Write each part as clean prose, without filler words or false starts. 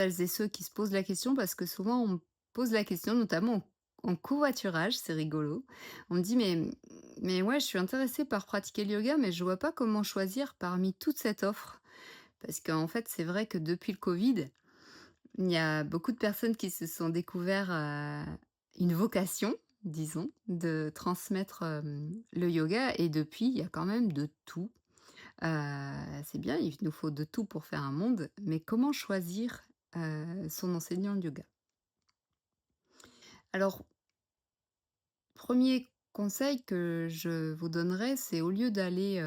celles et ceux qui se posent la question parce que souvent on me pose la question, notamment en covoiturage, c'est rigolo. On me dit: «Mais ouais, je suis intéressée par pratiquer le yoga, mais je vois pas comment choisir parmi toute cette offre». Parce qu'en fait, c'est vrai que depuis le covid, il y a beaucoup de personnes qui se sont découverts, une vocation, disons, de transmettre, le yoga et depuis, il y a quand même de tout. C'est bien, il nous faut de tout pour faire un monde, mais comment choisir, son enseignant de yoga? Alors, premier conseil que je vous donnerais, c'est au lieu d'aller,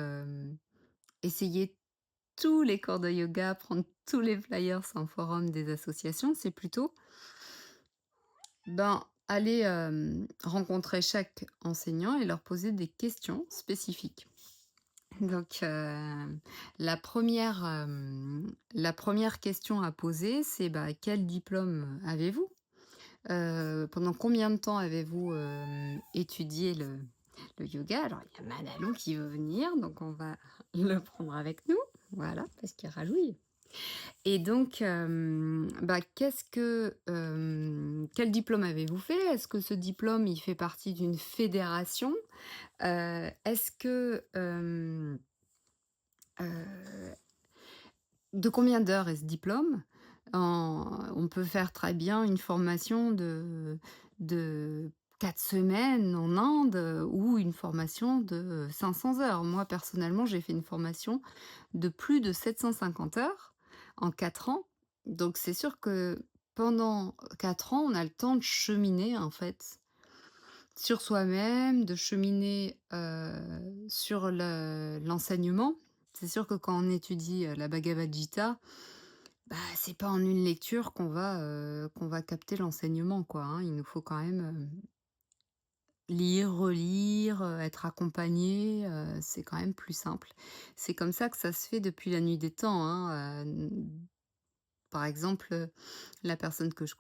essayer tous les cours de yoga, prendre tous les flyers en forum des associations, c'est plutôt, aller, rencontrer chaque enseignant et leur poser des questions spécifiques. Donc, la première question à poser, c'est, quel diplôme avez-vous? Pendant combien de temps avez-vous, étudié le yoga? Alors il y a Manalou qui veut venir, donc on va le prendre avec nous, voilà, parce qu'il rajoute. Et donc, quel diplôme avez-vous fait? Est-ce que ce diplôme, il fait partie d'une fédération? Est-ce que, heu, de combien d'heures est ce diplôme? On peut faire très bien une formation de 4 semaines en Inde, ou une formation de 500 heures. Moi, personnellement, j'ai fait une formation de plus de 750 heures en 4 ans. Donc c'est sûr que pendant 4 ans, on a le temps de cheminer, en fait, sur soi-même, de cheminer, sur l'enseignement. C'est sûr que quand on étudie, la Bhagavad Gita, c'est pas en une lecture qu'on va capter l'enseignement, quoi, hein. Il nous faut quand même, lire, relire, être accompagné, c'est quand même plus simple. C'est comme ça que ça se fait depuis la nuit des temps, hein, par exemple, la personne que je